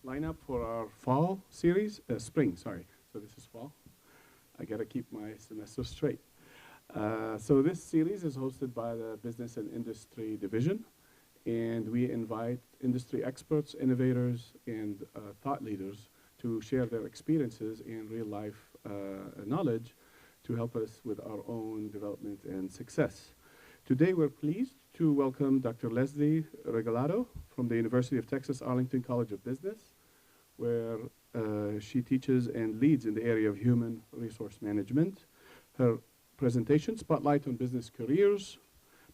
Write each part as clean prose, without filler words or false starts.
lineup for our fall series, spring, sorry. So this is fall. I got to keep my semester straight. So this series is hosted by the Business and Industry Division, and we invite industry experts, innovators, and thought leaders to share their experiences and real-life knowledge to help us with our own development and success. Today, we're pleased to welcome Dr. Lesley Regalado from the University of Texas Arlington College of Business, where she teaches and leads in the area of human resource management. Her presentation, Spotlight on Business Careers,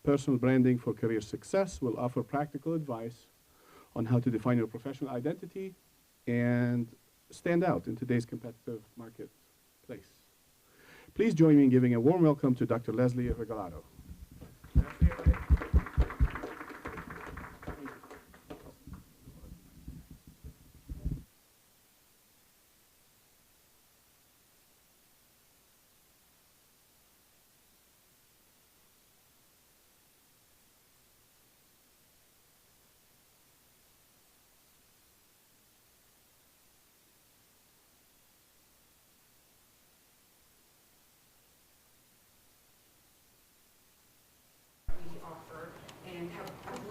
Personal Branding for Career Success, will offer practical advice on how to define your professional identity and stand out in today's competitive marketplace. Please join me in giving a warm welcome to Dr. Lesley Regalado.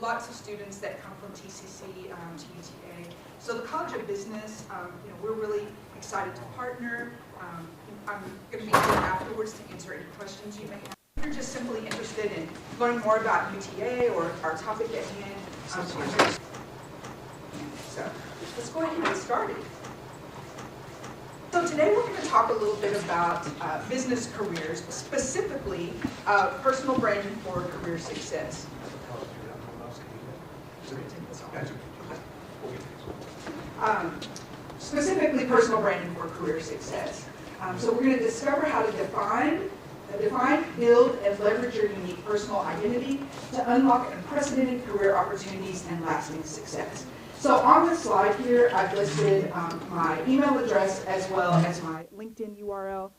Lots of students that come from TCC to UTA. So the College of Business, we're really excited to partner. I'm going to be here afterwards to answer any questions you may have. If you're just simply interested in learning more about UTA or our topic at hand, so let's go ahead and get started. So today we're going to talk a little bit about business careers, specifically personal branding for career success. Specifically personal branding for career success. So we're going to discover how to define, build, and leverage your unique personal identity to unlock unprecedented career opportunities and lasting success. So on the slide here, I've listed my email address as well as my LinkedIn URL.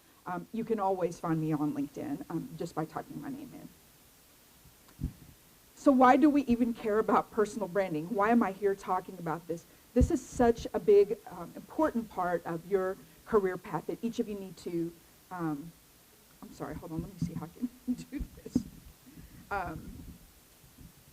You can always find me on LinkedIn just by typing my name in. So why do we even care about personal branding? Why am I here talking about this? This is such a big, important part of your career path that each of you need to, I'm sorry, hold on, let me see how I can do this.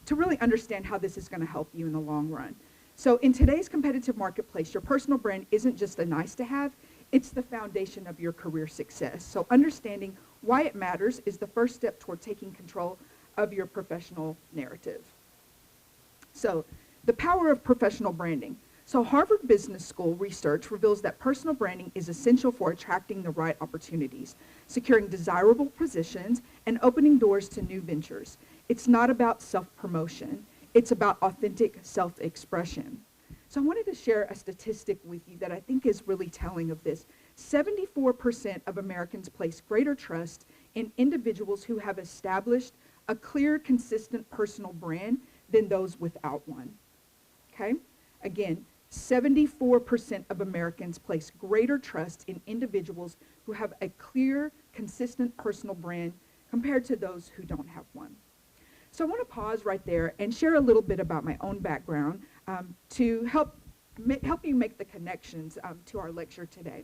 To really understand how this is going to help you in the long run. So in today's competitive marketplace, your personal brand isn't just a nice to have, it's the foundation of your career success. So understanding why it matters is the first step toward taking control of your professional narrative. So the power of professional branding. So Harvard Business School research reveals that personal branding is essential for attracting the right opportunities, securing desirable positions, and opening doors to new ventures. It's not about self-promotion. It's about authentic self-expression. So I wanted to share a statistic with you that I think is really telling of this. 74% of Americans place greater trust in individuals who have established a clear, consistent personal brand than those without one. Okay? Again, 74% of Americans place greater trust in individuals who have a clear, consistent personal brand compared to those who don't have one. So I want to pause right there and share a little bit about my own background to help you make the connections to our lecture today.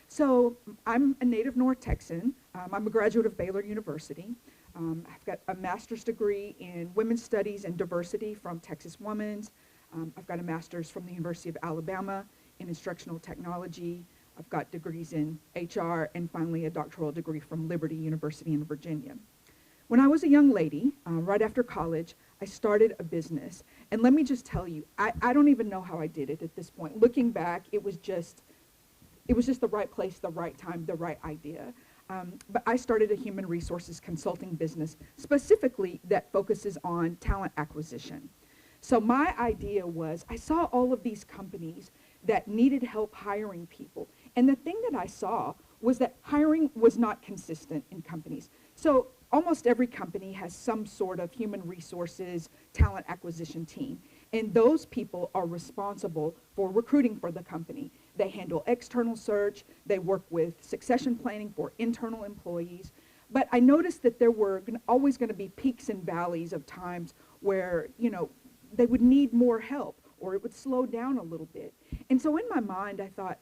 So I'm a native North Texan. I'm a graduate of Baylor University. I've got a master's degree in women's studies and diversity from Texas Women's. I've got a master's from the University of Alabama in instructional technology. I've got degrees in HR, and finally a doctoral degree from Liberty University in Virginia. When I was a young lady, right after college, I started a business. And let me just tell you, I don't even know how I did it at this point. Looking back, it was just the right place, the right time, the right idea. But I started a human resources consulting business specifically that focuses on talent acquisition. So my idea was I saw all of these companies that needed help hiring people. And the thing that I saw was that hiring was not consistent in companies. So almost every company has some sort of human resources talent acquisition team. And those people are responsible for recruiting for the company. They handle external search. They work with succession planning for internal employees. But I noticed that there were always going to be peaks and valleys of times where, they would need more help, or it would slow down a little bit. And so in my mind, I thought,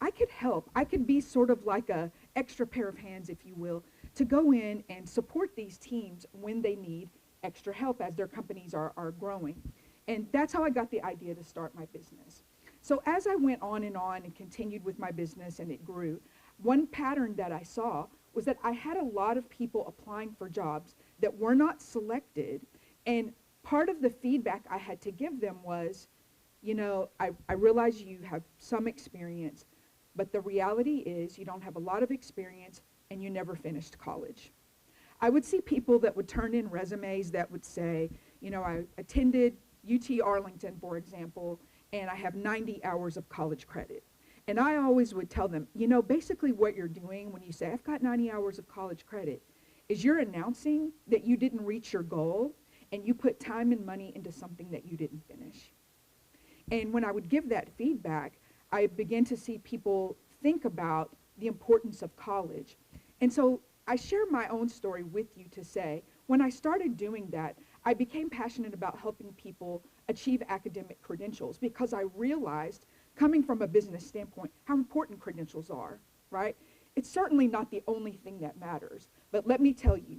I could help. I could be sort of like a extra pair of hands, if you will, to go in and support these teams when they need extra help as their companies are growing. And that's how I got the idea to start my business. So as I went on and continued with my business and it grew, one pattern that I saw was that I had a lot of people applying for jobs that were not selected. And part of the feedback I had to give them was, I realize you have some experience, but the reality is you don't have a lot of experience and you never finished college. I would see people that would turn in resumes that would say, I attended UT Arlington, for example, and I have 90 hours of college credit. And I always would tell them, basically what you're doing when you say, I've got 90 hours of college credit, is you're announcing that you didn't reach your goal and you put time and money into something that you didn't finish. And when I would give that feedback, I began to see people think about the importance of college. And so I share my own story with you to say, when I started doing that, I became passionate about helping people achieve academic credentials because I realized, coming from a business standpoint, how important credentials are, right? It's certainly not the only thing that matters, but let me tell you,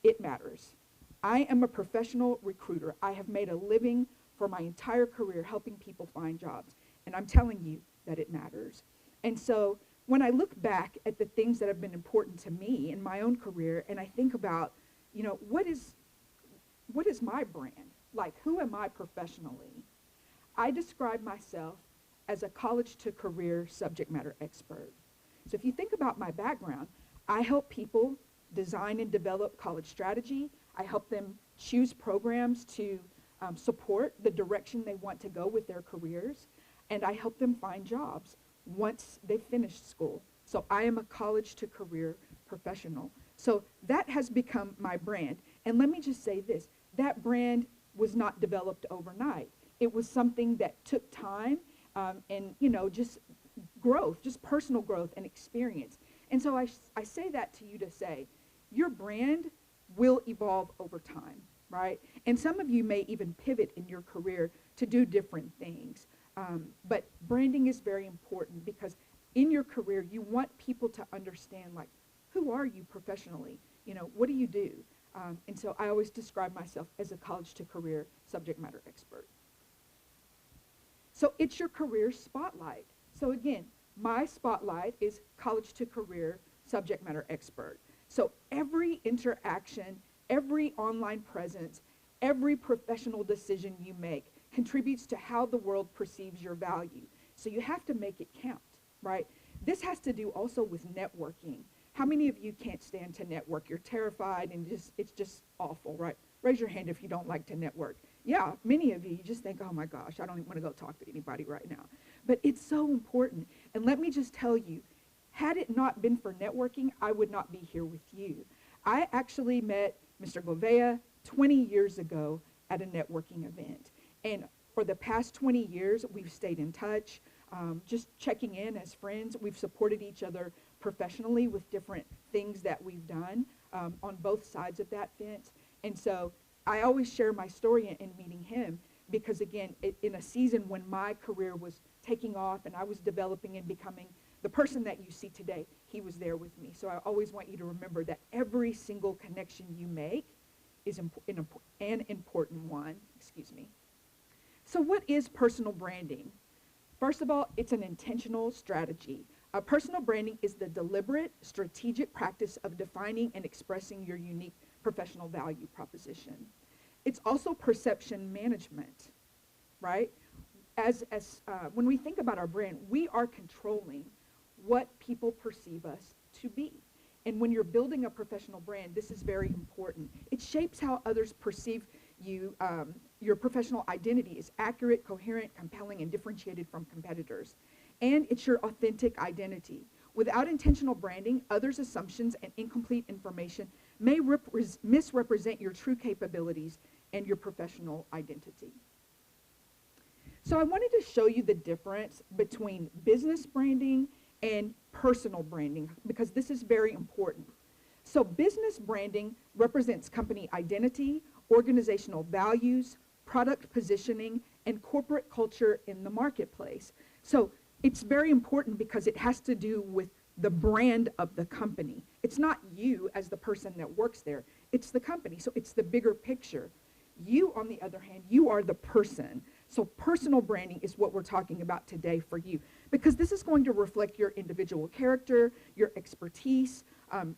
it matters. I am a professional recruiter. I have made a living for my entire career helping people find jobs, and I'm telling you that it matters. And so when I look back at the things that have been important to me in my own career, and I think about, what is my brand? Like, who am I professionally? I describe myself as a college to career subject matter expert. So if you think about my background, I help people design and develop college strategy. I help them choose programs to support the direction they want to go with their careers. And I help them find jobs once they've finished school. So I am a college to career professional. So that has become my brand. And let me just say this, that brand was not developed overnight. It was something that took time and, just growth, just personal growth and experience. And so I say that to you to say, your brand will evolve over time, right? And some of you may even pivot in your career to do different things. But branding is very important because in your career, you want people to understand, like, who are you professionally? What do you do? And so I always describe myself as a college to career subject matter expert. So it's your career spotlight. So again, my spotlight is college to career subject matter expert. So every interaction, every online presence, every professional decision you make contributes to how the world perceives your value. So you have to make it count, right? This has to do also with networking. How many of you can't stand to network? You're terrified and it's just awful, right? Raise your hand if you don't like to network. Yeah, many of you just think, oh my gosh, I don't even want to go talk to anybody right now. But it's so important. And let me just tell you, had it not been for networking, I would not be here with you. I actually met Mr. Gouveia 20 years ago at a networking event. And for the past 20 years, we've stayed in touch, just checking in as friends. We've supported each other professionally with different things that we've done on both sides of that fence. And so I always share my story in meeting him because, again, in a season when my career was taking off and I was developing and becoming the person that you see today, he was there with me. So I always want you to remember that every single connection you make is an important one. So what is personal branding? First of all, it's an intentional strategy. Personal branding is the deliberate, strategic practice of defining and expressing your unique professional value proposition. It's also perception management, right? When we think about our brand, we are controlling what people perceive us to be. And when you're building a professional brand, this is very important. It shapes how others perceive you. Your professional identity is accurate, coherent, compelling, and differentiated from competitors. And it's your authentic identity. Without intentional branding, others' assumptions and incomplete information may misrepresent your true capabilities and your professional identity. So I wanted to show you the difference between business branding and personal branding because this is very important. So business branding represents company identity, organizational values, product positioning, and corporate culture in the marketplace. So it's very important because it has to do with the brand of the company. It's not you as the person that works there, it's the company. So it's the bigger picture. You, on the other hand, you are the person. So personal branding is what we're talking about today for you, because this is going to reflect your individual character, your expertise,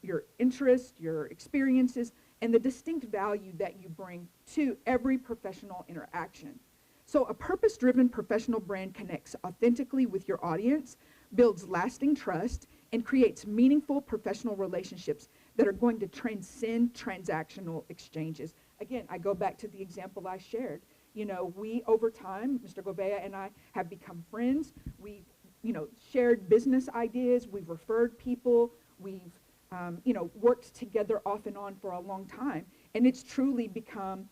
your interests, your experiences, and the distinct value that you bring to every professional interaction. So a purpose-driven professional brand connects authentically with your audience, builds lasting trust, and creates meaningful professional relationships that are going to transcend transactional exchanges. Again, I go back to the example I shared. You know, we over time, Mr. Gouveia and I have become friends. We've, shared business ideas. We've referred people. We've, worked together off and on for a long time. And it's truly become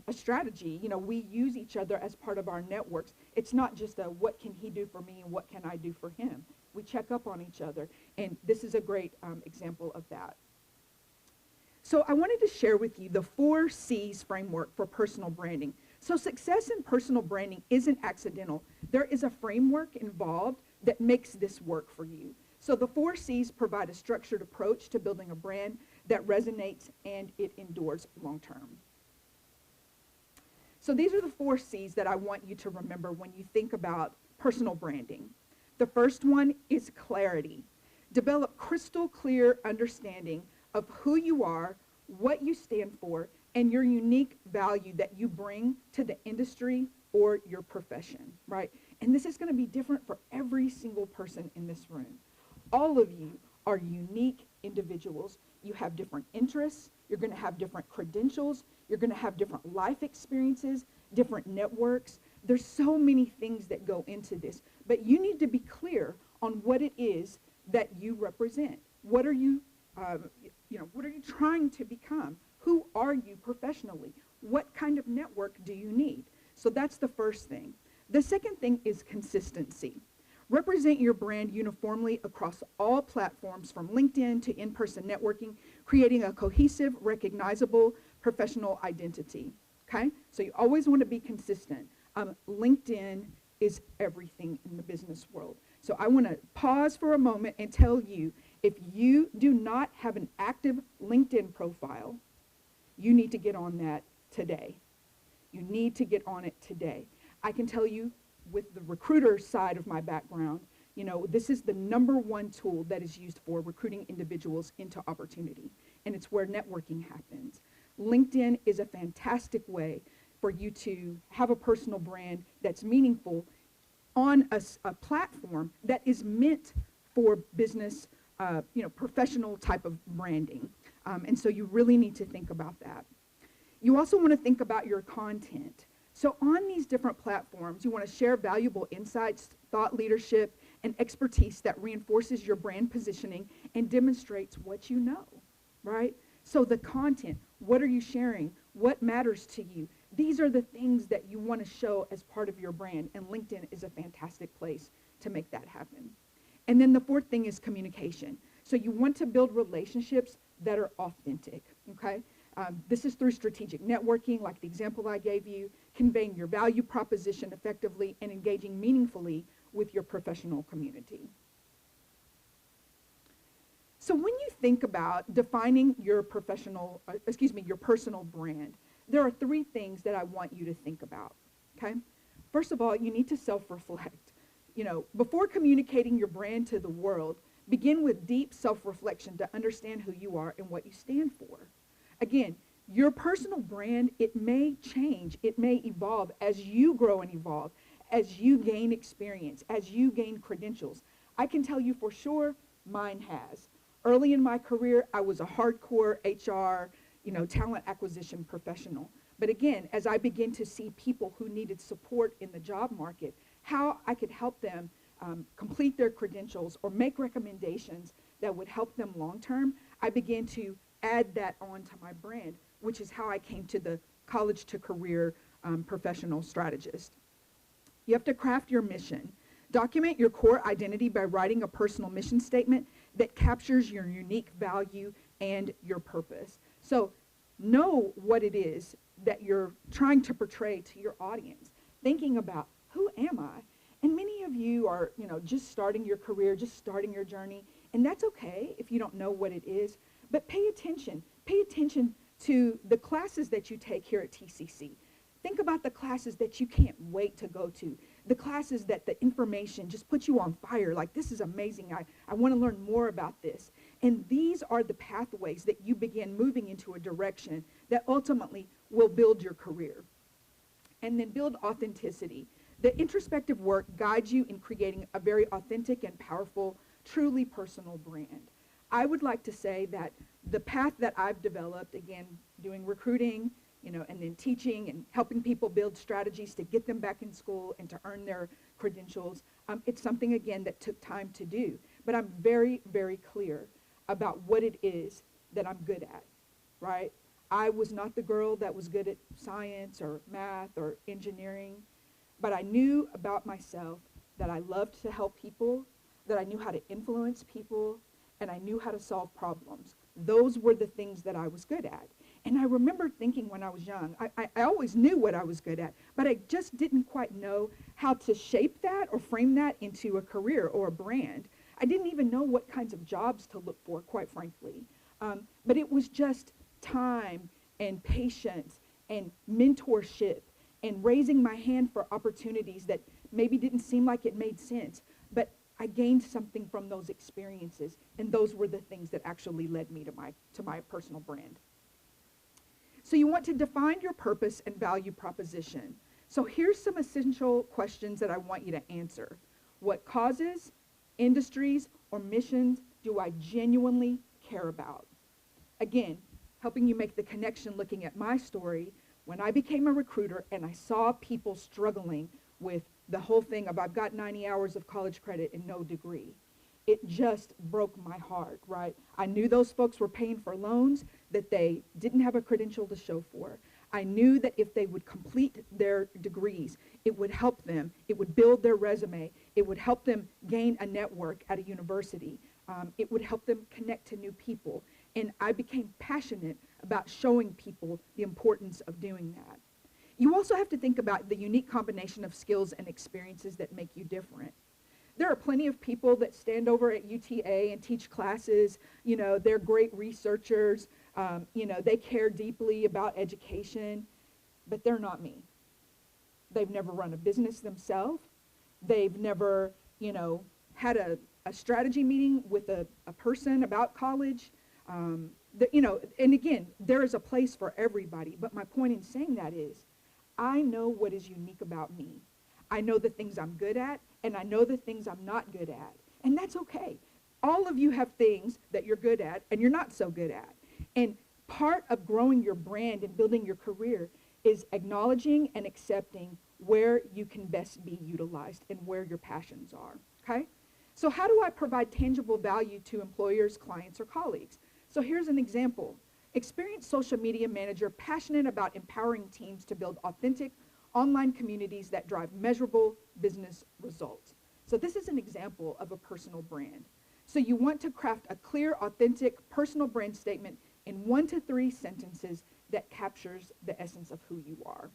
a strategy. You know, we use each other as part of our networks. It's not just a what can he do for me and what can I do for him. We check up on each other. And this is a great example of that. So I wanted to share with you the 4 C's framework for personal branding. So success in personal branding isn't accidental. There is a framework involved that makes this work for you. So the 4 C's provide a structured approach to building a brand that resonates and it endures long term. So these are the 4 C's that I want you to remember when you think about personal branding. The first one is clarity. Develop crystal clear understanding of who you are, what you stand for, and your unique value that you bring to the industry or your profession, right? And this is going to be different for every single person in this room. All of you are unique individuals. You have different interests. You're going to have different credentials. You're going to have different life experiences, different networks. There's so many things that go into this, but you need to be clear on what it is that you represent. What are you what are you trying to become? Who are you professionally? What kind of network do you need? So that's the first thing. The second thing is consistency. Represent your brand uniformly across all platforms from LinkedIn to in-person networking, creating a cohesive, recognizable professional identity. Okay? So you always want to be consistent. LinkedIn is everything in the business world. So I want to pause for a moment and tell you, if you do not have an active LinkedIn profile, you need to get on that today. You need to get on it today. I can tell you, with the recruiter side of my background, this is the #1 tool that is used for recruiting individuals into opportunity, and it's where networking happens. LinkedIn is a fantastic way for you to have a personal brand that's meaningful on a platform that is meant for business, professional type of branding. And so you really need to think about that. You also want to think about your content. So on these different platforms, you want to share valuable insights, thought leadership, and expertise that reinforces your brand positioning and demonstrates what you know, right? So the content, what are you sharing? What matters to you? These are the things that you want to show as part of your brand, and LinkedIn is a fantastic place to make that happen. And then the 4th thing is communication. So you want to build relationships that are authentic, okay? This is through strategic networking, like the example I gave you, conveying your value proposition effectively, and engaging meaningfully with your professional community. So when you think about defining your personal brand, there are 3 things that I want you to think about, okay? First of all, you need to self-reflect. Before communicating your brand to the world, begin with deep self-reflection to understand who you are and what you stand for. Again, your personal brand, it may change, it may evolve as you grow and evolve, as you gain experience, as you gain credentials. I can tell you for sure, mine has. Early in my career, I was a hardcore HR, talent acquisition professional. But again, as I began to see people who needed support in the job market, how I could help them complete their credentials or make recommendations that would help them long term, I began to add that on to my brand, which is how I came to the college to career professional strategist. You have to craft your mission. Document your core identity by writing a personal mission statement that captures your unique value and your purpose. So know what it is that you're trying to portray to your audience. thinking about, who am I? And many of you are, just starting your career, just starting your journey, and that's okay if you don't know what it is, but pay attention. Pay attention to the classes that you take here at TCC. Think about the classes that you can't wait to go to, the classes that the information just puts you on fire, like, this is amazing, I want to learn more about this. And these are the pathways that you begin moving into a direction that ultimately will build your career. And then build authenticity. The introspective work guides you in creating a very authentic and powerful, truly personal brand. I would like to say that the path that I've developed, again, doing recruiting, and then teaching and helping people build strategies to get them back in school and to earn their credentials, it's something, again, that took time to do. But I'm very, very clear about what it is that I'm good at, right? I was not the girl that was good at science or math or engineering, but I knew about myself that I loved to help people, that I knew how to influence people, and I knew how to solve problems. Those were the things that I was good at. And I remember thinking when I was young, I always knew what I was good at, but I just didn't quite know how to shape that or frame that into a career or a brand. I didn't even know what kinds of jobs to look for, quite frankly. But it was just time and patience and mentorship and raising my hand for opportunities that maybe didn't seem like it made sense. But I gained something from those experiences, and those were the things that actually led me to my personal brand. So you want to define your purpose and value proposition. So here's some essential questions that I want you to answer. What causes, industries, or missions do I genuinely care about? Again, helping you make the connection looking at my story, when I became a recruiter and I saw people struggling with the whole thing of, I've got 90 hours of college credit and no degree. It just broke my heart, right? I knew those folks were paying for loans that they didn't have a credential to show for. I knew that if they would complete their degrees, it would help them. It would build their resume. It would help them gain a network at a university. It would help them connect to new people. And I became passionate about showing people the importance of doing that. You also have to think about the unique combination of skills and experiences that make you different. There are plenty of people that stand over at UTA and teach classes. They're great researchers. They care deeply about education, but they're not me. They've never run a business themselves. They've never, had a strategy meeting with a person about college. And again, there is a place for everybody. But my point in saying that is, I know what is unique about me. I know the things I'm good at, and I know the things I'm not good at. And that's okay. All of you have things that you're good at and you're not so good at. And part of growing your brand and building your career is acknowledging and accepting where you can best be utilized and where your passions are, okay? So how do I provide tangible value to employers, clients, or colleagues? So here's an example. Experienced social media manager passionate about empowering teams to build authentic online communities that drive measurable business results. So this is an example of a personal brand. So you want to craft a clear, authentic, personal brand statement in 1 to 3 sentences that captures the essence of who you are.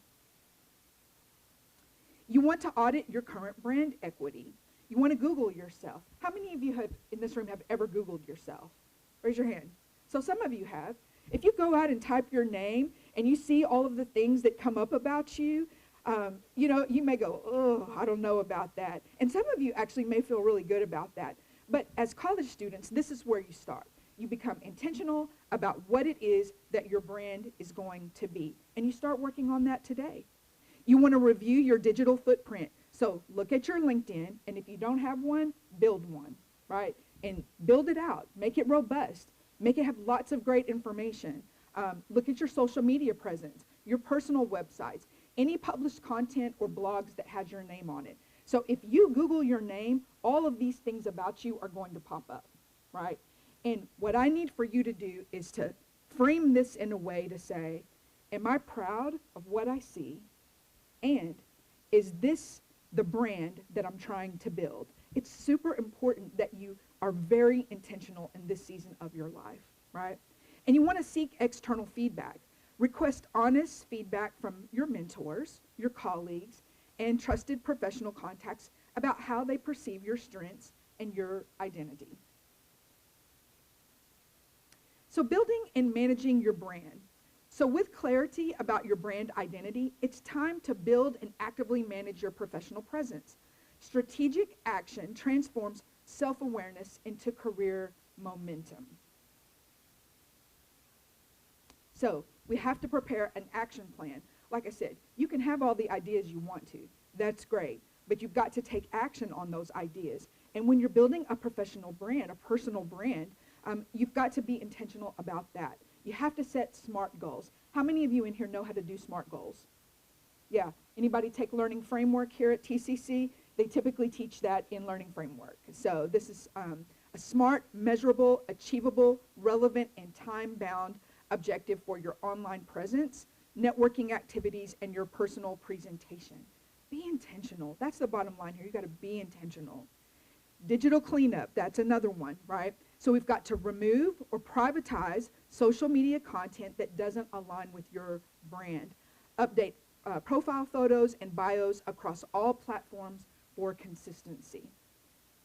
You want to audit your current brand equity. You want to Google yourself. How many of you in this room have ever Googled yourself? Raise your hand. So some of you have. If you go out and type your name and you see all of the things that come up about you, you may go, oh, I don't know about that. And some of you actually may feel really good about that. But as college students, this is where you start. You become intentional about what it is that your brand is going to be. And you start working on that today. You want to review your digital footprint. So look at your LinkedIn, and if you don't have one, build one, right? And build it out. Make it robust. Make it have lots of great information. Look at your social media presence, your personal websites, any published content or blogs that has your name on it. So if you Google your name, all of these things about you are going to pop up, right? And what I need for you to do is to frame this in a way to say, am I proud of what I see? And is this the brand that I'm trying to build? It's super important that you are very intentional in this season of your life, right? And you want to seek external feedback. Request honest feedback from your mentors, your colleagues, and trusted professional contacts about how they perceive your strengths and your identity. So building and managing your brand. So with clarity about your brand identity, it's time to build and actively manage your professional presence. Strategic action transforms self-awareness into career momentum. So we have to prepare an action plan. Like I said, you can have all the ideas you want to. That's great. But you've got to take action on those ideas. And when you're building a professional brand, a personal brand, you've got to be intentional about that. You have to set SMART goals. How many of you in here know how to do SMART goals? Yeah. Anybody take Learning Framework here at TCC? They typically teach that in Learning Framework. So this is a SMART, measurable, achievable, relevant, and time-bound objective for your online presence, networking activities, and your personal presentation. Be intentional. That's the bottom line here. You've got to be intentional. Digital cleanup, that's another one, right? So we've got to remove or privatize social media content that doesn't align with your brand. Update profile photos and bios across all platforms for consistency.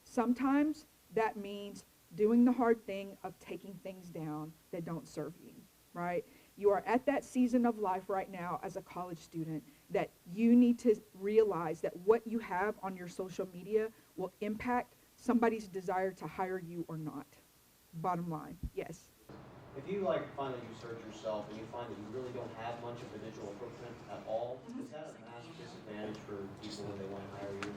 Sometimes that means doing the hard thing of taking things down that don't serve you, right? You are at that season of life right now as a college student that you need to realize that what you have on your social media will impact somebody's desire to hire you or not. Bottom line, yes. If you find that you search yourself and you find that you really don't have much of a digital footprint at all, is that a massive disadvantage for people when they want to hire you?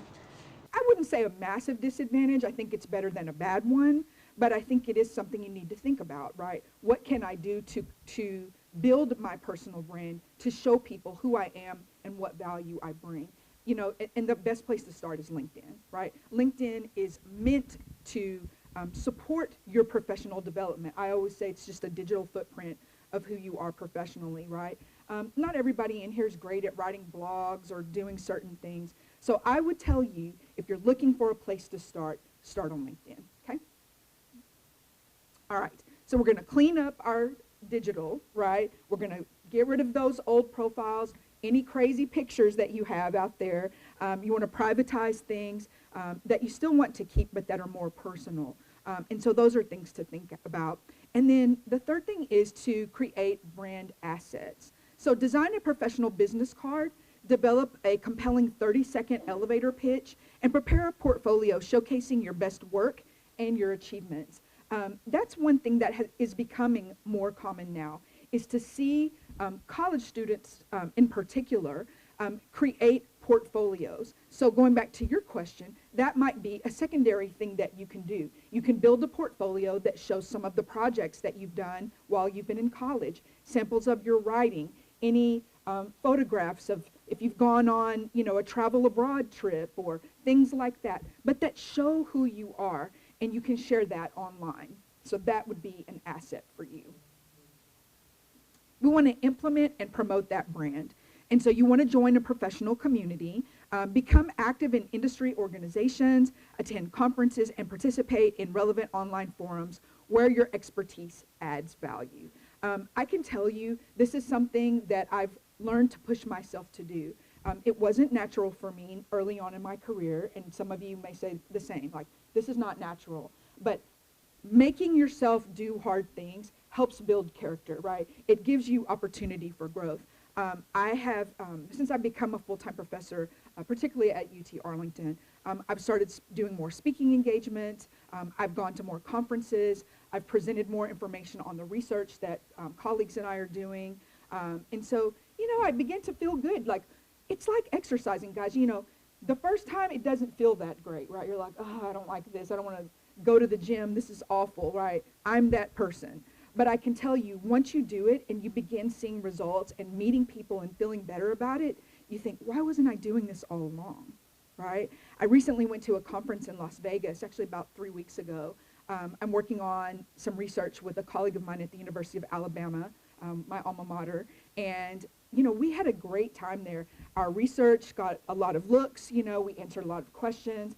I wouldn't say a massive disadvantage. I think it's better than a bad one, but I think it is something you need to think about, right? What can I do to build my personal brand, to show people who I am and what value I bring? You know, and the best place to start is LinkedIn, right? LinkedIn is meant to support your professional development. I always say it's just a digital footprint of who you are professionally, right? Not everybody in here is great at writing blogs or doing certain things. So I would tell you, if you're looking for a place to start on LinkedIn, okay? All right, so we're going to clean up our digital, right? We're going to get rid of those old profiles, any crazy pictures that you have out there. You want to privatize things that you still want to keep, but that are more personal. And so those are things to think about. And then the third thing is to create brand assets. So design a professional business card, develop a compelling 30-second elevator pitch, and prepare a portfolio showcasing your best work and your achievements. That's one thing that is becoming more common now, is to see college students in particular create portfolios. So going back to your question, that might be a secondary thing that you can do. You can build a portfolio that shows some of the projects that you've done while you've been in college, samples of your writing, any photographs of if you've gone on, a travel abroad trip or things like that, but that show who you are, and you can share that online. So that would be an asset for you. We want to implement and promote that brand. And so you want to join a professional community, become active in industry organizations, attend conferences, and participate in relevant online forums where your expertise adds value. I can tell you this is something that I've learned to push myself to do. It wasn't natural for me early on in my career, and some of you may say the same, like, this is not natural. But making yourself do hard things helps build character, right? It gives you opportunity for growth. I have, since I've become a full-time professor, particularly at UT Arlington, I've started doing more speaking engagements. I've gone to more conferences. I've presented more information on the research that colleagues and I are doing. And so, I begin to feel good. Like, it's like exercising, guys. The first time it doesn't feel that great, right? You're like, oh, I don't like this. I don't want to go to the gym. This is awful, right? I'm that person. But I can tell you, once you do it and you begin seeing results and meeting people and feeling better about it, you think, why wasn't I doing this all along, right? I recently went to a conference in Las Vegas, actually about 3 weeks ago. I'm working on some research with a colleague of mine at the University of Alabama, my alma mater, and we had a great time there. Our research got a lot of looks, we answered a lot of questions.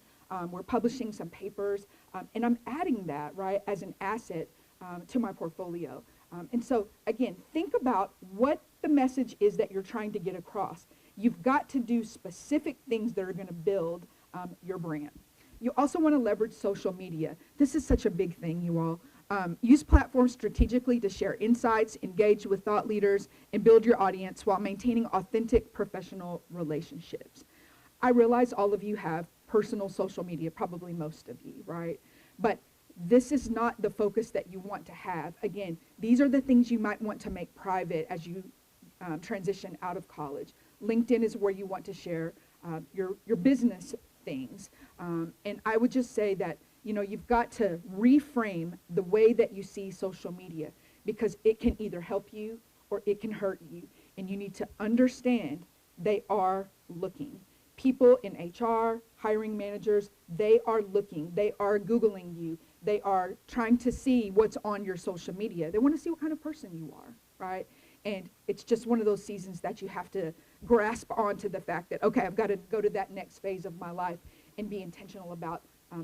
We're publishing some papers, and I'm adding that, right, as an asset to my portfolio. And so, again, think about what the message is that you're trying to get across. You've got to do specific things that are going to build your brand. You also want to leverage social media. This is such a big thing, you all. Use platforms strategically to share insights, engage with thought leaders, and build your audience while maintaining authentic professional relationships. I realize all of you have personal social media, probably most of you, right? But this is not the focus that you want to have. Again, these are the things you might want to make private as you transition out of college. LinkedIn is where you want to share your business things. And I would just say that, you know, you've got to reframe the way that you see social media, because it can either help you or it can hurt you. And you need to understand they are looking. People in HR, hiring managers, they are looking. They are Googling you. They are trying to see what's on your social media. They want to see what kind of person you are, right? And it's just one of those seasons that you have to grasp onto the fact that, okay, I've got to go to that next phase of my life and be intentional about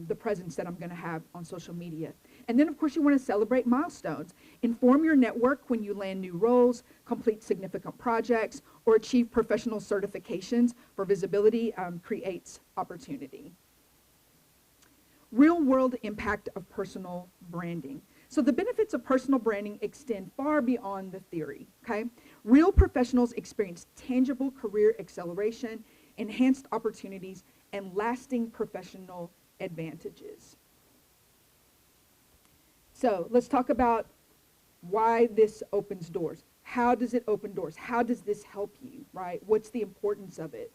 the presence that I'm going to have on social media. And then, of course, you want to celebrate milestones. Inform your network when you land new roles, complete significant projects, or achieve professional certifications. For visibility creates opportunity. Real-world impact of personal branding. So the benefits of personal branding extend far beyond the theory, okay? Real professionals experience tangible career acceleration, enhanced opportunities, and lasting professional advantages. So let's talk about why this opens doors. How does it open doors? How does this help you, right? What's the importance of it?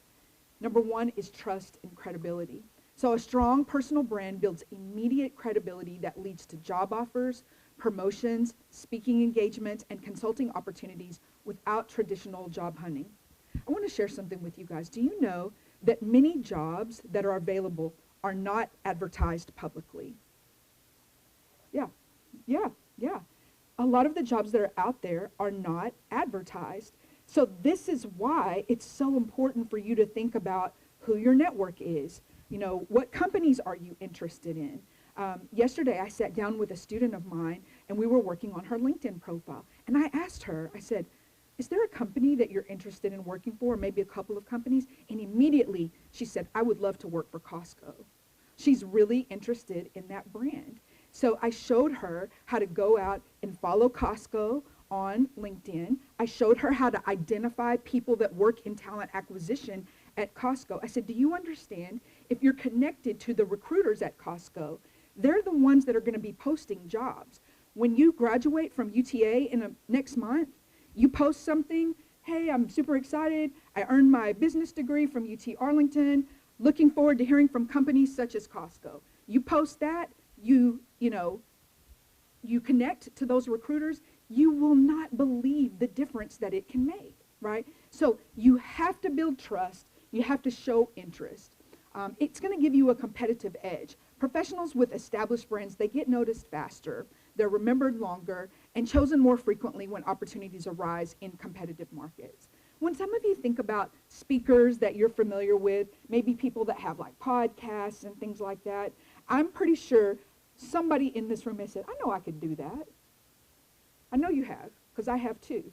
Number one is trust and credibility. So a strong personal brand builds immediate credibility that leads to job offers, promotions, speaking engagements, and consulting opportunities without traditional job hunting. I want to share something with you guys. Do you know that many jobs that are available are not advertised publicly? Yeah. A lot of the jobs that are out there are not advertised. So this is why it's so important for you to think about who your network is. You know, what companies are you interested in? Yesterday, I sat down with a student of mine, and we were working on her LinkedIn profile. And I asked her, I said, is there a company that you're interested in working for, maybe a couple of companies? And immediately, she said, I would love to work for Costco. She's really interested in that brand. So I showed her how to go out and follow Costco on LinkedIn. I showed her how to identify people that work in talent acquisition at Costco. I said, do you understand, if you're connected to the recruiters at Costco, they're the ones that are going to be posting jobs. When you graduate from UTA in next month, you post something, hey, I'm super excited. I earned my business degree from UT Arlington. Looking forward to hearing from companies such as Costco. You post that, you connect to those recruiters, you will not believe the difference that it can make, right? So you have to build trust. You have to show interest. It's going to give you a competitive edge. Professionals with established brands, they get noticed faster, they're remembered longer, and chosen more frequently when opportunities arise in competitive markets. When some of you think about speakers that you're familiar with, maybe people that have like podcasts and things like that, I'm pretty sure somebody in this room has said, I know I could do that. I know you have, because I have too.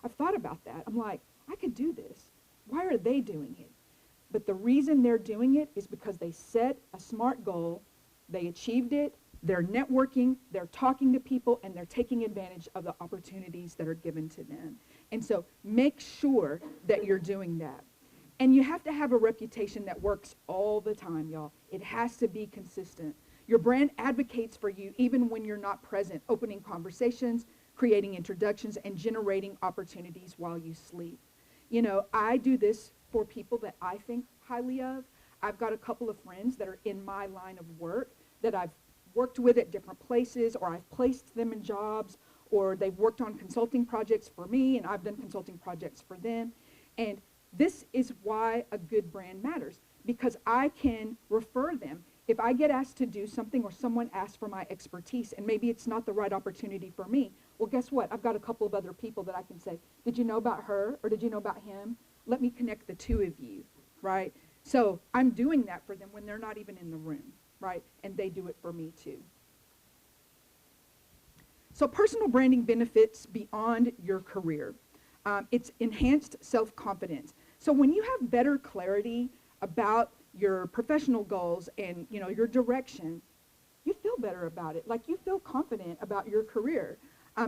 I've thought about that. I'm like, I could do this. Why are they doing it? But the reason they're doing it is because they set a smart goal, they achieved it, they're networking, they're talking to people, and they're taking advantage of the opportunities that are given to them. And so make sure that you're doing that. And you have to have a reputation that works all the time, y'all. It has to be consistent. Your brand advocates for you even when you're not present, opening conversations, creating introductions, and generating opportunities while you sleep. You know, I do this for people that I think highly of. I've got a couple of friends that are in my line of work that I've worked with at different places, or I've placed them in jobs, or they've worked on consulting projects for me, and I've done consulting projects for them. And this is why a good brand matters, because I can refer them. If I get asked to do something or someone asks for my expertise and maybe it's not the right opportunity for me, well, guess what? I've got a couple of other people that I can say, did you know about her or did you know about him? Let me connect the two of you, right? So I'm doing that for them when they're not even in the room, right? And they do it for me too. So personal branding benefits beyond your career. It's enhanced self-confidence. So when you have better clarity about your professional goals and, you know, your direction, you feel better about it. Like, you feel confident about your career.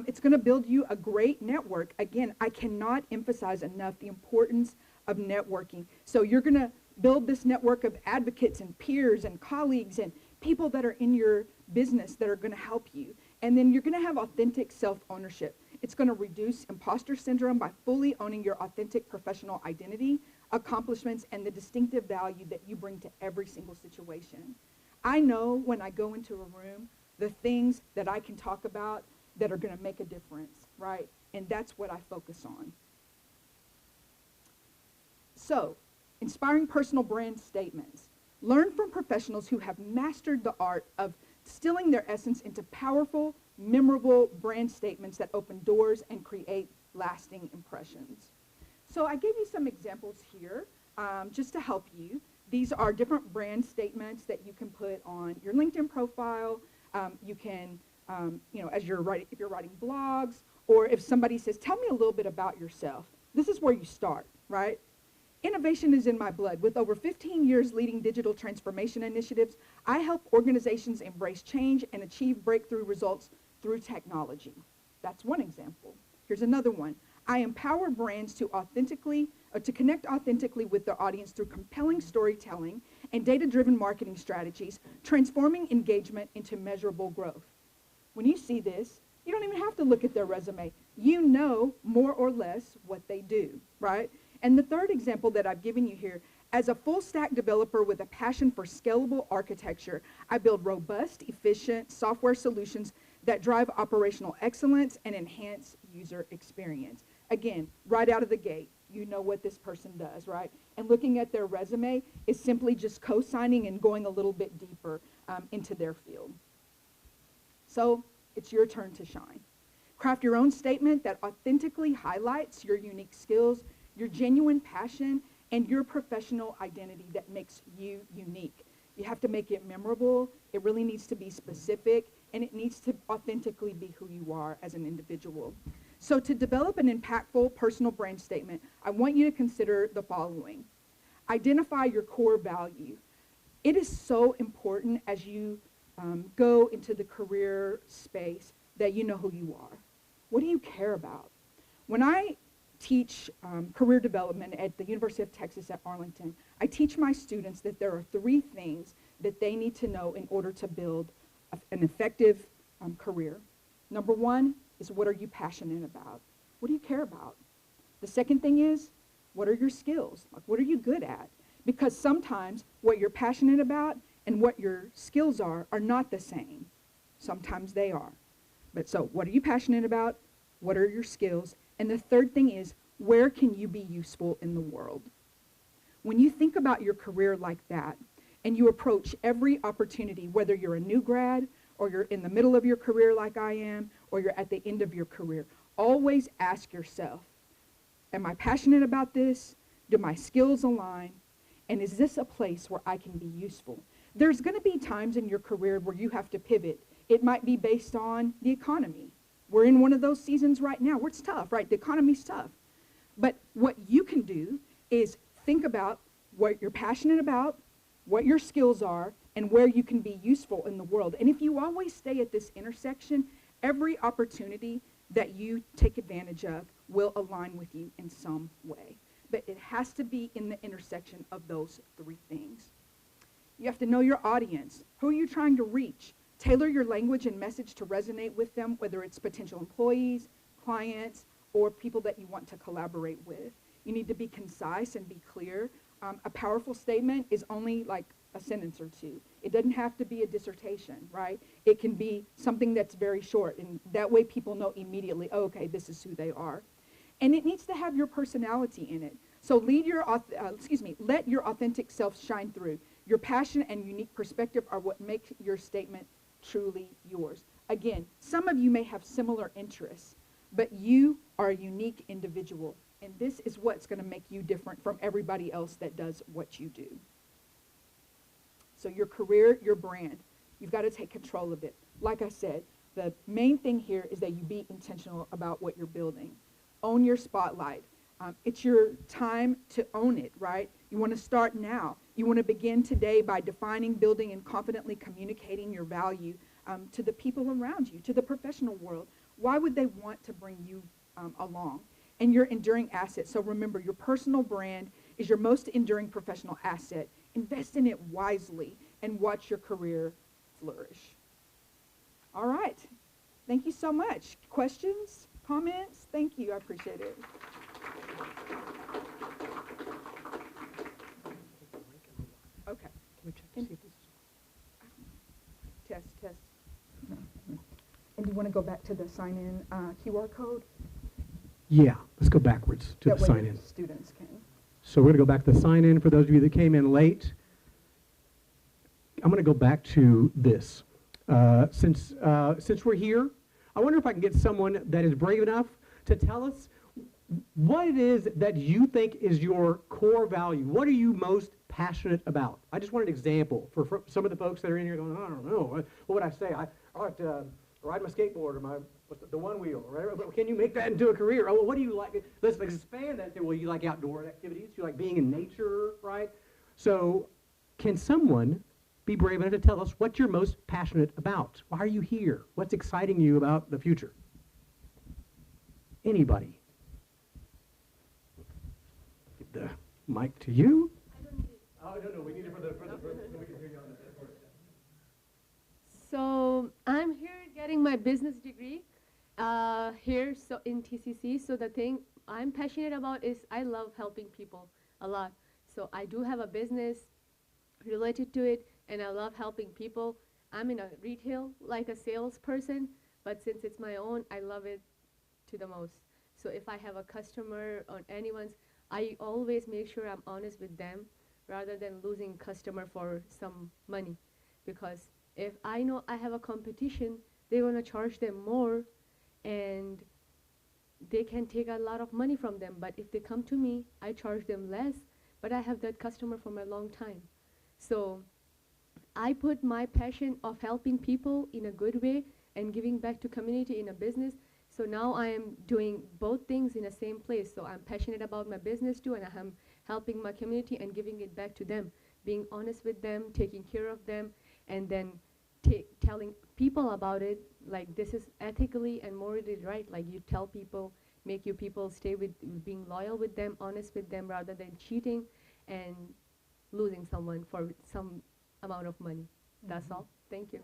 It's going to build you a great network. Again, I cannot emphasize enough the importance of networking. So you're going to build this network of advocates and peers and colleagues and people that are in your business that are going to help you. And then you're going to have authentic self-ownership. It's going to reduce imposter syndrome by fully owning your authentic professional identity, accomplishments, and the distinctive value that you bring to every single situation. I know when I go into a room, the things that I can talk about that are going to make a difference, right? And that's what I focus on. So, inspiring personal brand statements. Learn from professionals who have mastered the art of distilling their essence into powerful, memorable brand statements that open doors and create lasting impressions. So I gave you some examples here just to help you. These are different brand statements that you can put on your LinkedIn profile. You can, you know, as if you're writing blogs, or if somebody says, tell me a little bit about yourself. This is where you start, right? Innovation is in my blood. With over 15 years leading digital transformation initiatives, I help organizations embrace change and achieve breakthrough results through technology. That's one example. Here's another one. I empower brands to connect authentically with their audience through compelling storytelling and data-driven marketing strategies, transforming engagement into measurable growth. When you see this, you don't even have to look at their resume. You know more or less what they do, right? And the third example that I've given you here, as a full-stack developer with a passion for scalable architecture, I build robust, efficient software solutions that drive operational excellence and enhance user experience. Again, right out of the gate, you know what this person does, right? And looking at their resume is simply just co-signing and going a little bit deeper into their field. So it's your turn to shine. Craft your own statement that authentically highlights your unique skills, your genuine passion, and your professional identity that makes you unique. You have to make it memorable. It really needs to be specific, and it needs to authentically be who you are as an individual. So to develop an impactful personal brand statement, I want you to consider the following. Identify your core value. It is so important as you go into the career space that you know who you are. What do you care about? When I teach career development at the University of Texas at Arlington, I teach my students that there are 3 things that they need to know in order to build an effective career. Number 1 is, what are you passionate about? What do you care about? The second thing is, what are your skills? Like, what are you good at? Because sometimes what you're passionate about and what your skills are not the same. Sometimes they are. But so, what are you passionate about? What are your skills? And the third thing is, where can you be useful in the world? When you think about your career like that, and you approach every opportunity, whether you're a new grad, or you're in the middle of your career like I am, or you're at the end of your career, always ask yourself, am I passionate about this? Do my skills align? And is this a place where I can be useful? There's going to be times in your career where you have to pivot. It might be based on the economy. We're in one of those seasons right now where it's tough, right? The economy's tough. But what you can do is think about what you're passionate about, what your skills are, and where you can be useful in the world. And if you always stay at this intersection, every opportunity that you take advantage of will align with you in some way. But it has to be in the intersection of those 3 things. You have to know your audience. Who are you trying to reach? Tailor your language and message to resonate with them, whether it's potential employees, clients, or people that you want to collaborate with. You need to be concise and be clear. A powerful statement is only like a sentence or 2. It doesn't have to be a dissertation, right? It can be something that's very short, and that way people know immediately, oh, okay, this is who they are. And it needs to have your personality in it. So let your authentic self shine through. Your passion and unique perspective are what make your statement truly yours. Again, some of you may have similar interests, but you are a unique individual, and this is what's going to make you different from everybody else that does what you do. So your career, your brand, you've got to take control of it. Like I said, the main thing here is that you be intentional about what you're building. Own your spotlight. It's your time to own it, right? You want to start now. You want to begin today by defining, building, and confidently communicating your value to the people around you, to the professional world. Why would they want to bring you along? And your enduring asset. So remember, your personal brand is your most enduring professional asset. Invest in it wisely and watch your career flourish. All right. Thank you so much. Questions? Comments? Thank you. I appreciate it. Okay. Can we check to see if this is... Test. And do you want to go back to the sign-in QR code? Yeah, let's go backwards to That the way sign-in. Students can. So we're going to go back to the sign-in for those of you that came in late. I'm going to go back to this. Since we're here, I wonder if I can get someone that is brave enough to tell us what it is that you think is your core value. What are you most passionate about? I just want an example for some of the folks that are in here going, I don't know. What would I say? I like to ride my skateboard or the one wheel, right? Can you make that into a career? Oh, well, what do you like? Let's expand that to, well, you like outdoor activities, you like being in nature, right? So can someone be brave enough to tell us what you're most passionate about? Why are you here? What's exciting you about the future? Anybody? Give the mic to you. Oh, no, we need it for the so we can hear you on the first. So I'm here getting my business degree here so in TCC. So the thing I'm passionate about is I love helping people a lot. So I do have a business related to it, and I love helping people. I'm in a retail, like a salesperson, but since it's my own, I love it to the most. So if I have a customer or anyone's, I always make sure I'm honest with them rather than losing customer for some money. Because if I know I have a competition, they're going to charge them more, and they can take a lot of money from them. But if they come to me, I charge them less, but I have that customer for a long time. So I put my passion of helping people in a good way and giving back to community in a business. So now I am doing both things in the same place. So I'm passionate about my business too, and I'm helping my community and giving it back to them, being honest with them, taking care of them, and then telling people about it, like this is ethically and morally right. Like you tell people, make your people stay with being loyal with them, honest with them, rather than cheating and losing someone for some amount of money. That's all. Thank you.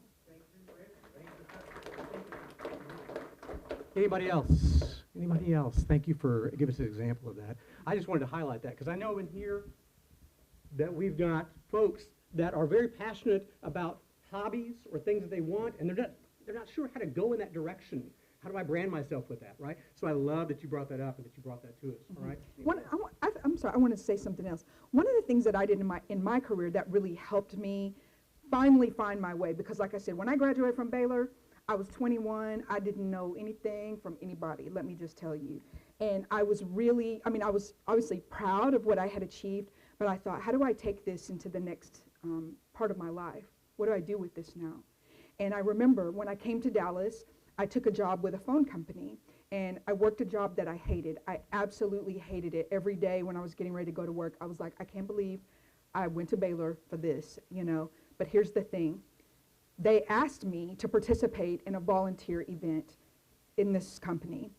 Anybody else? Anybody else? Thank you for giving us an example of that. I just wanted to highlight that because I know in here that we've got folks that are very passionate about hobbies or things that they want, and they're not sure how to go in that direction. How do I brand myself with that, right? So I love that you brought that up and that you brought that to us, all right? I'm sorry, I want to say something else. One of the things that I did in my career that really helped me finally find my way, because like I said, when I graduated from Baylor, I was 21. I didn't know anything from anybody, let me just tell you. And I was really, I was obviously proud of what I had achieved, but I thought, how do I take this into the next part of my life? What do I do with this now? And I remember when I came to Dallas, I took a job with a phone company, and I worked a job that I hated. I absolutely hated it. Every day when I was getting ready to go to work, I was like, I can't believe I went to Baylor for this, you know. But here's the thing. They asked me to participate in a volunteer event in this company.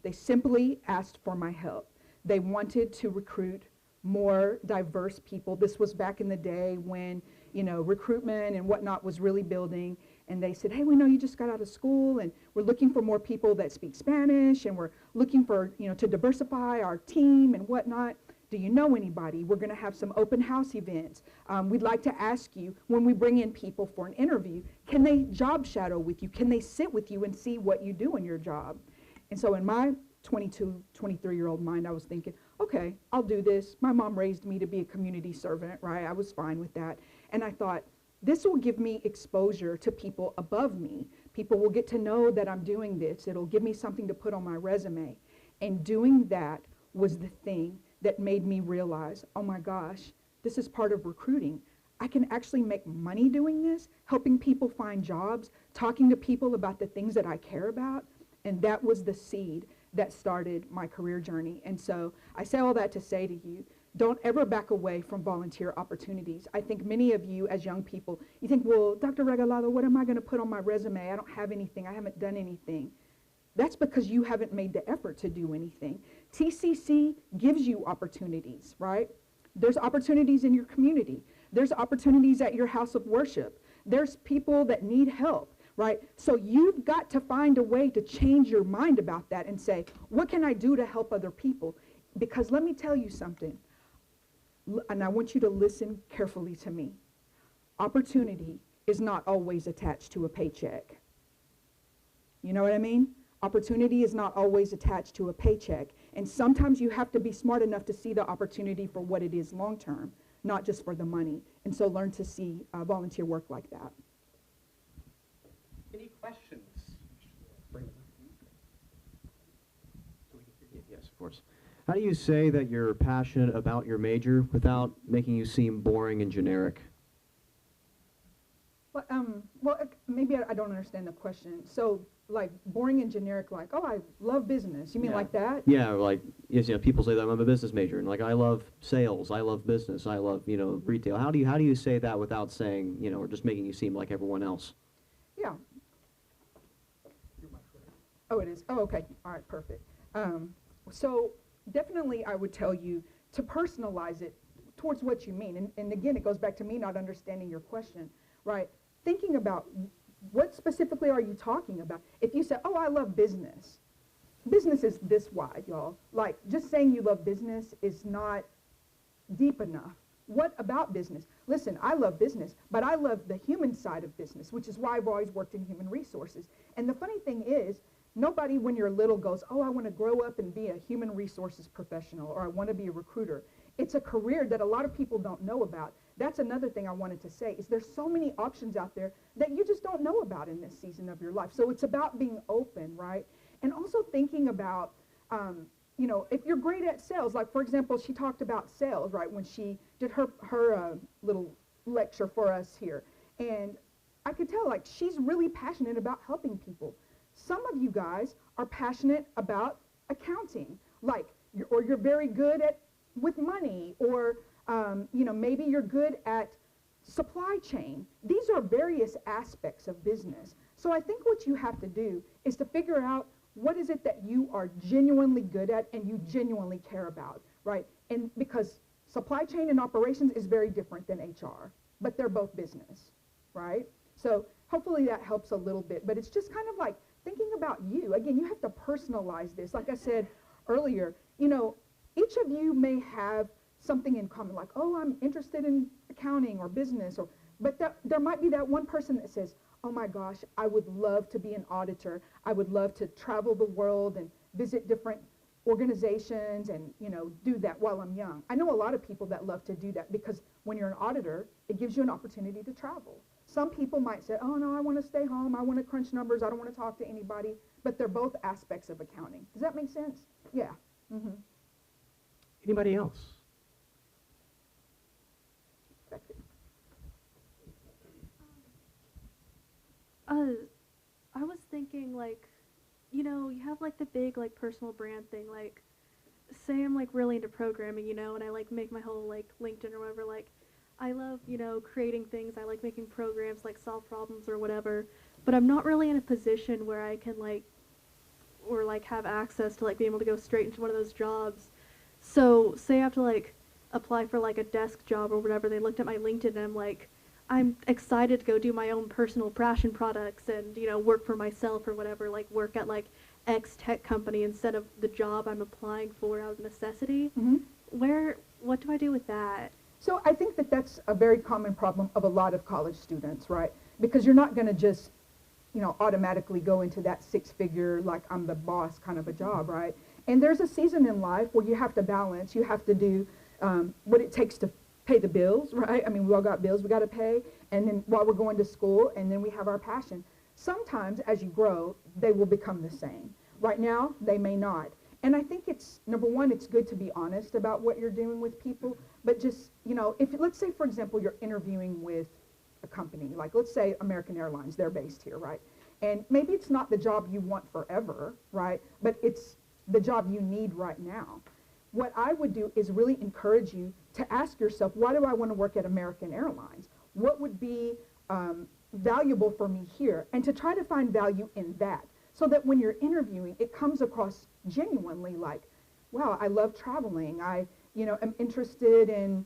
They simply asked for my help. They wanted to recruit more diverse people. This was back in the day when, you know, recruitment and whatnot was really building. And they said, hey, we know you just got out of school, and we're looking for more people that speak Spanish, and we're looking for, you know, to diversify our team and whatnot. Do you know anybody? We're going to have some open house events. We'd like to ask you, when we bring in people for an interview, can they job shadow with you? Can they sit with you and see what you do in your job? And so in my 22, 23-year-old mind, I was thinking, okay, I'll do this. My mom raised me to be a community servant, right? I was fine with that. And I thought, this will give me exposure to people above me. People will get to know that I'm doing this. It'll give me something to put on my resume. And doing that was the thing that made me realize, oh my gosh, this is part of recruiting. I can actually make money doing this, helping people find jobs, talking to people about the things that I care about. And that was the seed that started my career journey. And so I say all that to say to you, don't ever back away from volunteer opportunities. I think many of you as young people, you think, well, Dr. Regalado, what am I going to put on my resume? I don't have anything. I haven't done anything. That's because you haven't made the effort to do anything. TCC gives you opportunities, right? There's opportunities in your community. There's opportunities at your house of worship. There's people that need help, right? So you've got to find a way to change your mind about that and say, what can I do to help other people? Because let me tell you something, and I want you to listen carefully to me. Opportunity is not always attached to a paycheck. You know what I mean? Opportunity is not always attached to a paycheck. And sometimes you have to be smart enough to see the opportunity for what it is long term, not just for the money. And so learn to see volunteer work like that. Any questions? Yes, of course. How do you say that you're passionate about your major without making you seem boring and generic? Well, maybe I don't understand the question. So, like, boring and generic, like, oh, I love business. You mean like that? Yeah, like, yes, people say that I'm a business major, and like, I love sales, I love business, I love, retail. How do you say that without saying, or just making you seem like everyone else? Yeah. Oh, it is. Oh, okay. All right, perfect. So definitely I would tell you to personalize it towards what you mean. And again, it goes back to me not understanding your question, right? Thinking about what specifically are you talking about? If you say, oh, I love business, business is this wide, y'all. Like, just saying you love business is not deep enough. What about business? Listen, I love business, but I love the human side of business, which is why I've always worked in human resources. And the funny thing is, nobody when you're little goes, oh, I want to grow up and be a human resources professional, or I want to be a recruiter. It's a career that a lot of people don't know about. That's another thing I wanted to say, is there's so many options out there that you just don't know about in this season of your life. So it's about being open, right? And also thinking about, if you're great at sales, like, for example, she talked about sales, right, when she did her little lecture for us here. And I could tell, like, she's really passionate about helping people. Some of you guys are passionate about accounting, like, or you're very good with money, or maybe you're good at supply chain. These are various aspects of business. So I think what you have to do is to figure out what is it that you are genuinely good at and you genuinely care about, right? And because supply chain and operations is very different than HR, but they're both business, right? So hopefully that helps a little bit, but it's just kind of like thinking about you. Again, you have to personalize this. Like I said earlier, each of you may have something in common, like, oh, I'm interested in accounting or business, but there might be that one person that says, oh my gosh, I would love to be an auditor. I would love to travel the world and visit different organizations and, do that while I'm young. I know a lot of people that love to do that because when you're an auditor, it gives you an opportunity to travel. Some people might say, oh no, I want to stay home. I want to crunch numbers. I don't want to talk to anybody. But they're both aspects of accounting. Does that make sense? Yeah. Mm-hmm. Anybody else? I was thinking, like, you have, like, the big, like, personal brand thing, like, say I'm, like, really into programming, and I, like, make my whole, like, LinkedIn or whatever, like, I love, creating things, I like making programs, like, solve problems or whatever, but I'm not really in a position where I can, like, or, like, have access to, like, be able to go straight into one of those jobs. So, say I have to, like, apply for, like, a desk job or whatever, they looked at my LinkedIn and I'm like, I'm excited to go do my own personal passion products and, work for myself or whatever, like work at like X tech company instead of the job I'm applying for out of necessity. Mm-hmm. What do I do with that? So I think that that's a very common problem of a lot of college students, right? Because you're not going to just, automatically go into that six-figure, like I'm the boss kind of a job, right? And there's a season in life where you have to balance, you have to do what it takes to pay the bills, right? I mean, we all got bills we got to pay, and then while we're going to school, and then we have our passion. Sometimes, as you grow, they will become the same. Right now, they may not. And I think it's, number one, it's good to be honest about what you're doing with people, but just, if, let's say, for example, you're interviewing with a company, like let's say American Airlines, they're based here, right? And maybe it's not the job you want forever, right? But it's the job you need right now. What I would do is really encourage you to ask yourself, why do I want to work at American Airlines? What would be valuable for me here? And to try to find value in that, so that when you're interviewing, it comes across genuinely like, wow, I love traveling. I, am interested in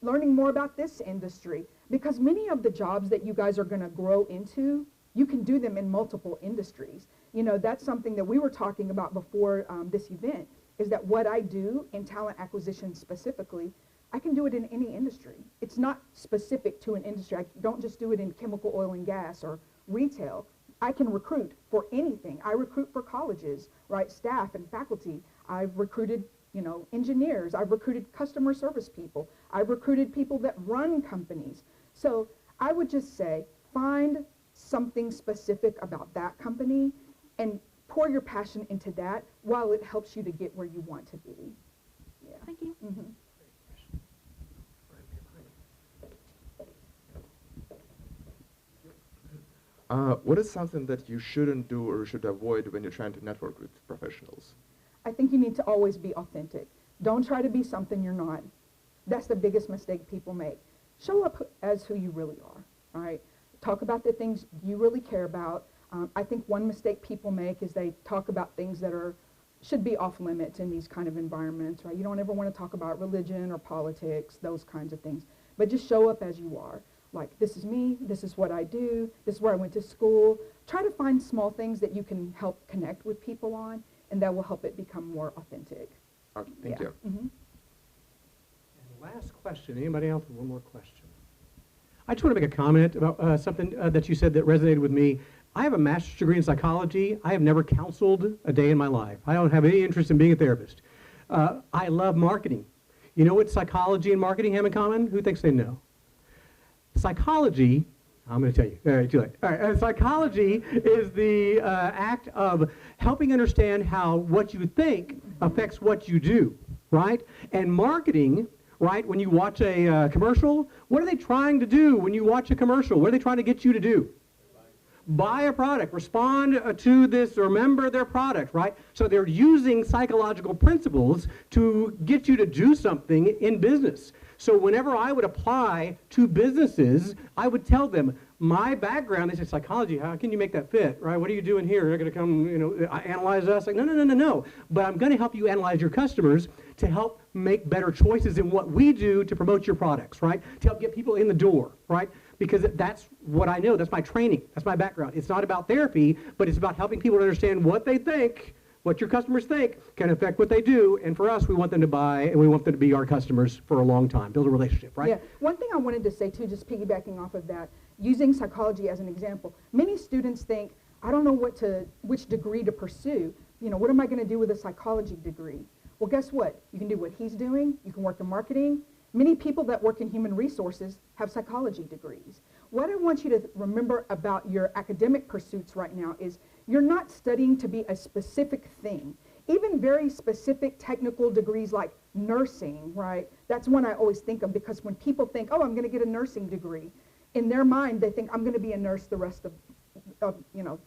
learning more about this industry. Because many of the jobs that you guys are going to grow into, you can do them in multiple industries. That's something that we were talking about before this event, is that what I do in talent acquisition specifically, I can do it in any industry. It's not specific to an industry. I don't just do it in chemical, oil, and gas or retail. I can recruit for anything. I recruit for colleges, right, staff and faculty. I've recruited, engineers. I've recruited customer service people. I've recruited people that run companies. So I would just say, find something specific about that company and pour your passion into that while it helps you to get where you want to be. Yeah. Thank you. Mm-hmm. What is something that you shouldn't do or should avoid when you're trying to network with professionals? I think you need to always be authentic. Don't try to be something you're not. That's the biggest mistake people make. Show up as who you really are, all right? Talk about the things you really care about. I think one mistake people make is they talk about things that should be off limits in these kind of environments, right? You don't ever want to talk about religion or politics, those kinds of things. But just show up as you are. Like, this is me, this is what I do, this is where I went to school. Try to find small things that you can help connect with people on, and that will help it become more authentic. Okay, thank you. Mm-hmm. And last question. Anybody else with one more question? I just want to make a comment about something that you said that resonated with me. I have a master's degree in psychology. I have never counseled a day in my life. I don't have any interest in being a therapist. I love marketing. You know what psychology and marketing have in common? Who thinks they know? Psychology, I'm going to tell you. All right, too late. All right, psychology is the act of helping understand how what you think affects what you do, right? And marketing, right, when you watch a commercial, what are they trying to do when you watch a commercial? What are they trying to get you to do? Buy a product, respond to this, remember their product, right? So they're using psychological principles to get you to do something in business. So whenever I would apply to businesses, I would tell them, my background, they said, psychology, how can you make that fit, right? What are you doing here? You're going to come, analyze us? Like, no. But I'm going to help you analyze your customers to help make better choices in what we do to promote your products, right? To help get people in the door, right? Because that's what I know. That's my training. That's my background. It's not about therapy, but it's about helping people to understand what they think, what your customers think can affect what they do. And for us, we want them to buy, and we want them to be our customers for a long time, build a relationship, right? Yeah. One thing I wanted to say, too, just piggybacking off of that, using psychology as an example, many students think, I don't know which degree to pursue. What am I going to do with a psychology degree? Well, guess what? You can do what he's doing. You can work in marketing. Many people that work in human resources have psychology degrees. What I want you to remember about your academic pursuits right now is you're not studying to be a specific thing. Even very specific technical degrees like nursing, right? That's one I always think of, because when people think, oh, I'm going to get a nursing degree, in their mind they think I'm going to be a nurse the rest of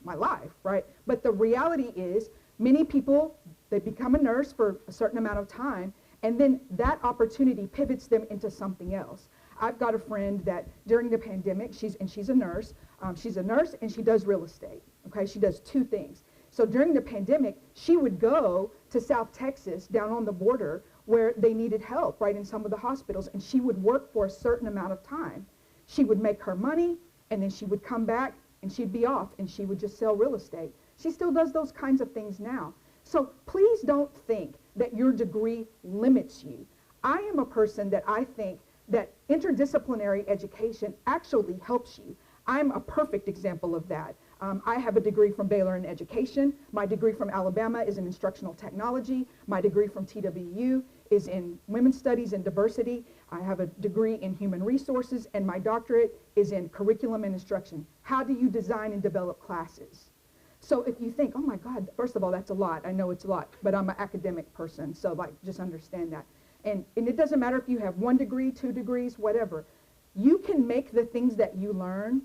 my life, right? But the reality is many people, they become a nurse for a certain amount of time, and then that opportunity pivots them into something else. I've got a friend that during the pandemic, she's a nurse. She's a nurse and she does real estate. Okay, she does two things. So during the pandemic, she would go to South Texas, down on the border, where they needed help, right, in some of the hospitals, and she would work for a certain amount of time. She would make her money, and then she would come back, and she'd be off, and she would just sell real estate. She still does those kinds of things now. So please don't think that your degree limits you. I am a person that I think that interdisciplinary education actually helps you. I'm a perfect example of that. I have a degree from Baylor in education. My degree from Alabama is in instructional technology. My degree from TWU is in women's studies and diversity. I have a degree in human resources, and my doctorate is in curriculum and instruction. How do you design and develop classes? So if you think, oh my God, first of all, that's a lot. I know it's a lot, but I'm an academic person, so just understand that. And it doesn't matter if you have 1 degree, 2 degrees, whatever. You can make the things that you learn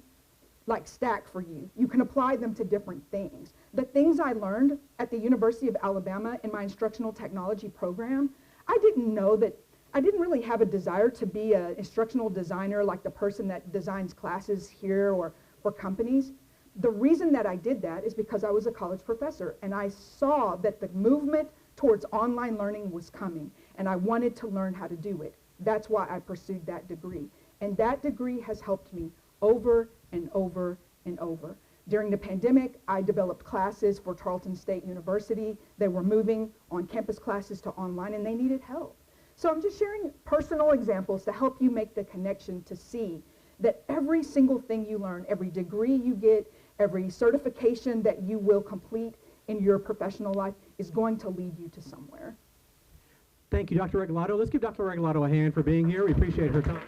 like stack for you. You can apply them to different things. The things I learned at the University of Alabama in my instructional technology program, I didn't really have a desire to be an instructional designer like the person that designs classes here or for companies. The reason that I did that is because I was a college professor and I saw that the movement towards online learning was coming and I wanted to learn how to do it. That's why I pursued that degree. And that degree has helped me over and over and over. During the pandemic, I developed classes for Tarleton State University. They were moving on-campus classes to online and they needed help. So I'm just sharing personal examples to help you make the connection to see that every single thing you learn, every degree you get, every certification that you will complete in your professional life is going to lead you to somewhere. Thank you, Dr. Regalado. Let's give Dr. Regalado a hand for being here. We appreciate her time.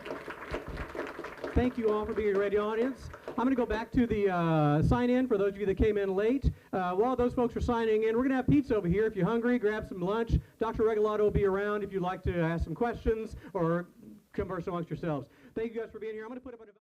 Thank you all for being a great audience. I'm going to go back to the sign-in for those of you that came in late. While those folks are signing in, we're going to have pizza over here. If you're hungry, grab some lunch. Dr. Regalado will be around if you'd like to ask some questions or converse amongst yourselves. Thank you guys for being here. I'm going to put up a